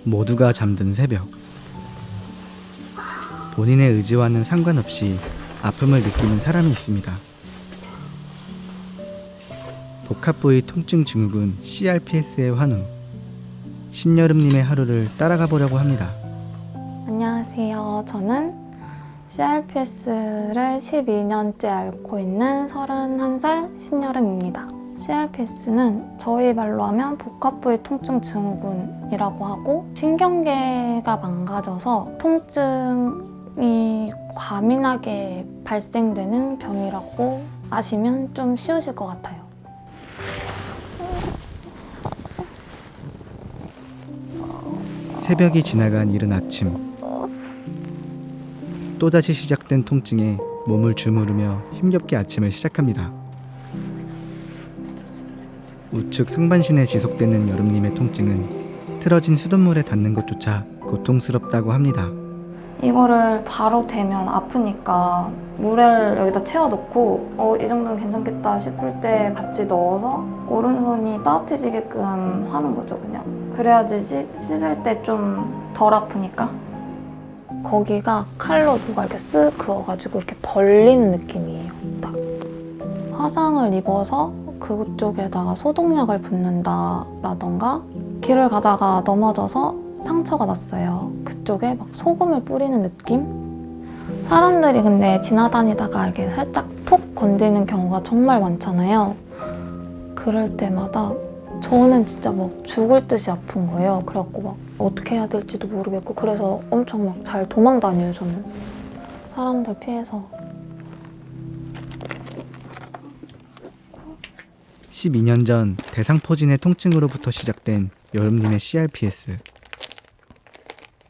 모두가 잠든 새벽. 본인의 의지와는 상관없이 아픔을 느끼는 사람이 있습니다. 복합부위 통증 증후군 CRPS의 환우. 신여름님의 하루를 따라가 보려고 합니다. 안녕하세요. 저는 CRPS를 12년째 앓고 있는 31살 신여름입니다. CRPS는 저희 말로 하면 복합부위 통증 증후군이라고 하고, 신경계가 망가져서 통증이 과민하게 발생되는 병이라고 아시면 좀 쉬우실 것 같아요. 새벽이 지나간 이른 아침. 또다시 시작된 통증에 몸을 주무르며 힘겹게 아침을 시작합니다. 우측 상반신에 지속되는 여름님의 통증은 틀어진 수돗물에 닿는 것조차 고통스럽다고 합니다. 이거를 바로 대면 아프니까 물을 여기다 채워놓고 이 정도는 괜찮겠다 싶을 때 같이 넣어서 오른손이 따뜻해지게끔 하는 거죠, 그냥. 그래야지 씻을 때 좀 덜 아프니까. 거기가 칼로 누가 이렇게 쓱 그어가지고 이렇게 벌리는 느낌이에요. 딱 화상을 입어서 그쪽에다가 소독약을 붓는다라던가, 길을 가다가 넘어져서 상처가 났어요. 그쪽에 막 소금을 뿌리는 느낌? 사람들이 근데 지나다니다가 이렇게 살짝 톡 건드리는 경우가 정말 많잖아요. 그럴 때마다 저는 진짜 막 죽을 듯이 아픈 거예요. 그래갖고 막 어떻게 해야 될지도 모르겠고, 그래서 엄청 막 잘 도망 다녀요, 저는. 사람들 피해서. 12년 전 대상포진의 통증으로부터 시작된 여름님의 CRPS.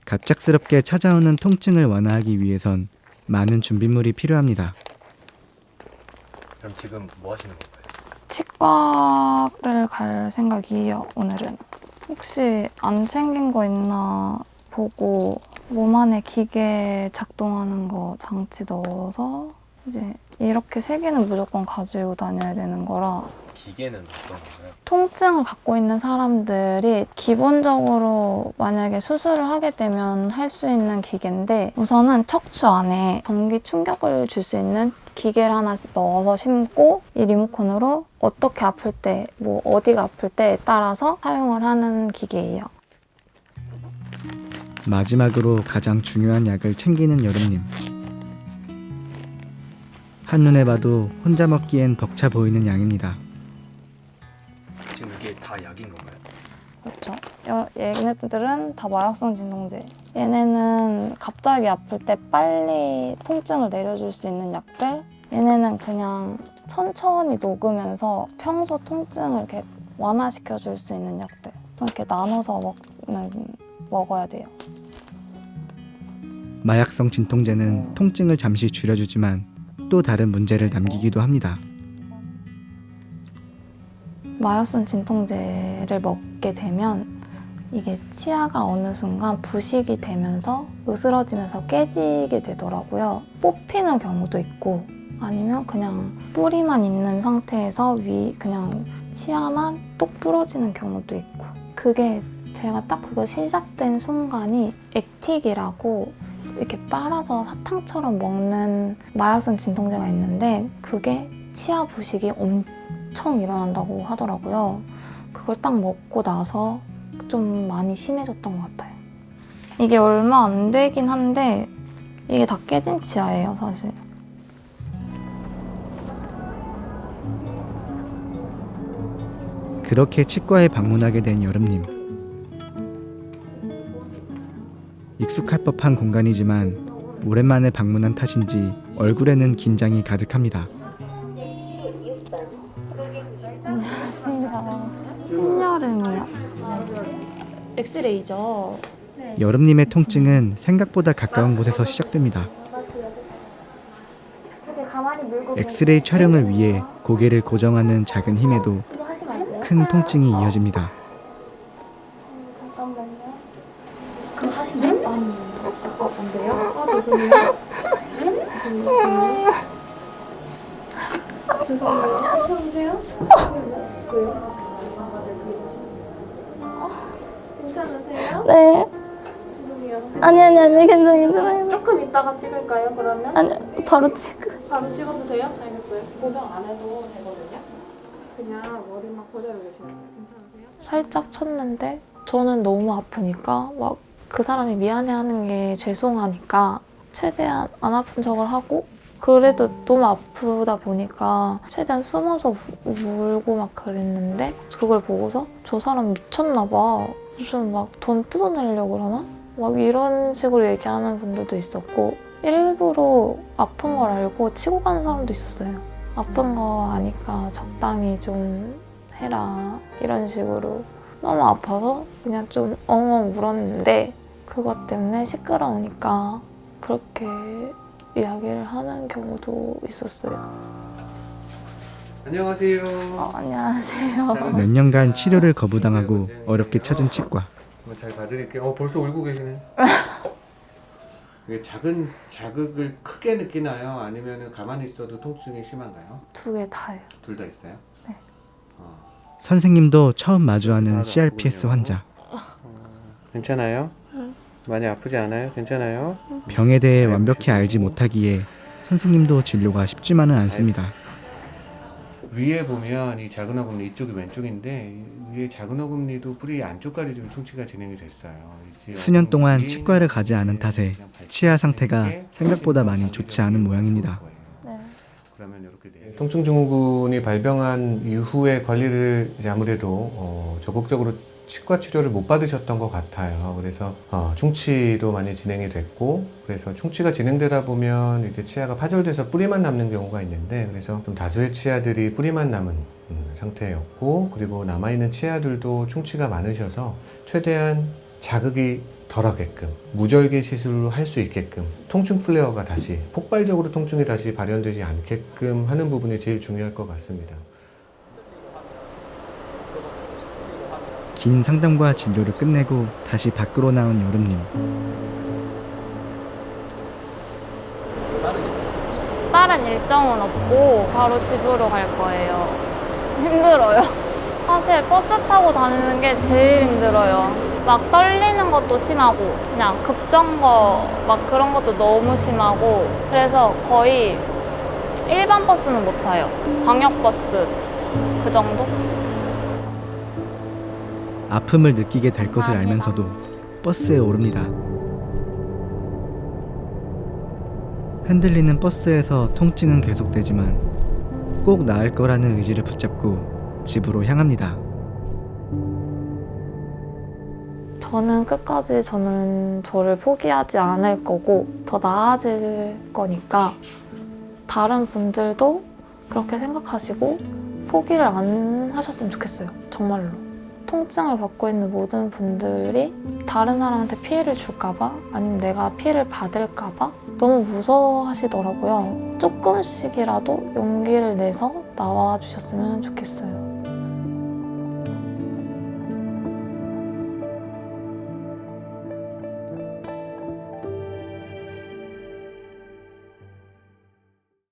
갑작스럽게 찾아오는 통증을 완화하기 위해선 많은 준비물이 필요합니다. 그럼 지금 뭐 하시는 건가요? 치과를 갈 생각이에요, 오늘은. 혹시 안 생긴 거 있나 보고 몸 안에 기계 작동하는 거 장치 넣어서 이제 이렇게 3개는 무조건 가지고 다녀야 되는 거라. 기계는 어떤 건가요? 통증을 갖고 있는 사람들이 기본적으로 만약에 수술을 하게 되면 할 수 있는 기계인데, 우선은 척추 안에 전기 충격을 줄 수 있는 기계를 하나 넣어서 심고, 이 리모컨으로 어떻게 아플 때, 뭐 어디가 아플 때에 따라서 사용을 하는 기계예요. 마지막으로 가장 중요한 약을 챙기는 여름님. 한눈에 봐도 혼자 먹기엔 벅차 보이는 양입니다. 지금 이게 다 약인 건가요? 그렇죠. 얘네들은 다 마약성 진통제. 얘네는 갑자기 아플 때 빨리 통증을 내려줄 수 있는 약들. 얘네는 그냥 천천히 녹으면서 평소 통증을 이렇게 완화시켜줄 수 있는 약들. 좀 이렇게 나눠서 먹어야 돼요. 마약성 진통제는 통증을 잠시 줄여주지만 또 다른 문제를 남기기도 합니다. 마약성 진통제를 먹게 되면 이게 치아가 어느 순간 부식이 되면서 으스러지면서 깨지게 되더라고요. 뽑히는 경우도 있고, 아니면 그냥 뿌리만 있는 상태에서 그냥 치아만 똑 부러지는 경우도 있고. 그게 제가 딱 그거 시작된 순간이 액틱이라고 이렇게 빨아서 사탕처럼 먹는 마약성 진통제가 있는데, 그게 치아 부식이 엄청 일어난다고 하더라고요. 그걸 딱 먹고 나서 좀 많이 심해졌던 것 같아요. 이게 얼마 안 되긴 한데 이게 다 깨진 치아예요, 사실. 그렇게 치과에 방문하게 된 여름님. 익숙할 법한 공간이지만 오랜만에 방문한 탓인지 얼굴에는 긴장이 가득합니다. 안녕하세요. 신여름이요. 엑스레이죠. 여름님의 통증은 생각보다 가까운 곳에서 시작됩니다. 엑스레이 촬영을 위해 고개를 고정하는 작은 힘에도 큰 통증이 이어집니다. 잠깐만요. 그거 하시면 아니. 안 돼요? 죄송해요. 죄송해요. 괜찮으세요? 왜요? 괜찮으세요? 네. 죄송해요. 아니 괜찮아요. 조금 이따가 찍을까요, 그러면? 아니 바로 지금. 바로 찍어도 돼요? 알겠어요. 고정 안 해도 되거든요. 그냥 머리만 그대로 계시면 돼요. 괜찮으세요? 살짝 쳤는데 저는 너무 아프니까 막 그 사람이 미안해하는 게 죄송하니까 최대한 안 아픈 척을 하고 그래도 너무 아프다 보니까 최대한 숨어서 울고 막 그랬는데 그걸 보고서 저 사람 미쳤나 봐. 무슨 막 돈 뜯어내려고 그러나? 막 이런 식으로 얘기하는 분들도 있었고 일부러 아픈 걸 알고 치고 가는 사람도 있었어요. 아픈 거 아니까 적당히 좀 해라 이런 식으로. 너무 아파서 그냥 좀 엉엉 울었는데 그것 때문에 시끄러우니까 그렇게 이야기를 하는 경우도 있었어요. 안녕하세요. 안녕하세요. 몇 년간 치료를 거부당하고 어렵게 찾은 치과. 한번 잘 봐드릴게요. 벌써 울고 계시네. 이게 작은 자극을 크게 느끼나요? 아니면 가만히 있어도 통증이 심한가요? 두 개 다예요. 둘 다 있어요? 네. 선생님도 처음 마주하는 CRPS 환자. 괜찮아요? 많이 아프지 않아요? 괜찮아요? 병에 대해 완벽히 알지 못하기에 선생님도 진료가 쉽지만은 않습니다. 위에 보면 이 작은 어금니 이쪽이 왼쪽인데 위에 작은 어금니도 뿌리 안쪽까지 좀 충치가 진행이 됐어요. 이제 수년 동안 어금니 치과를 가지 않은 탓에 치아 상태가 생각보다 많이 좋지 않은 모양입니다. 네. 그러면 이렇게 돼요. 통증 증후군이 발병한 이후의 관리를 이제 아무래도 적극적으로 치과 치료를 못 받으셨던 것 같아요. 그래서 충치도 많이 진행이 됐고, 그래서 충치가 진행되다 보면 이제 치아가 파절돼서 뿌리만 남는 경우가 있는데, 그래서 좀 다수의 치아들이 뿌리만 남은 상태였고, 그리고 남아있는 치아들도 충치가 많으셔서 최대한 자극이 덜하게끔 무절개 시술로 할 수 있게끔 통증 플레어가 다시 폭발적으로 통증이 다시 발현되지 않게끔 하는 부분이 제일 중요할 것 같습니다. 긴 상담과 진료를 끝내고 다시 밖으로 나온 여름님. 다른 일정은 없고 바로 집으로 갈 거예요. 힘들어요. 사실 버스 타고 다니는 게 제일 힘들어요. 막 떨리는 것도 심하고 그냥 급정거 막 그런 것도 너무 심하고 그래서 거의 일반 버스는 못 타요. 광역버스 그 정도? 아픔을 느끼게 될 것을 알면서도 버스에 오릅니다. 흔들리는 버스에서 통증은 계속되지만 꼭 나을 거라는 의지를 붙잡고 집으로 향합니다. 저는 끝까지 저를 포기하지 않을 거고 더 나아질 거니까 다른 분들도 그렇게 생각하시고 포기를 안 하셨으면 좋겠어요. 정말로. 통증을 겪고 있는 모든 분들이 다른 사람한테 피해를 줄까봐 아니면 내가 피해를 받을까봐 너무 무서워하시더라고요. 조금씩이라도 용기를 내서 나와 주셨으면 좋겠어요.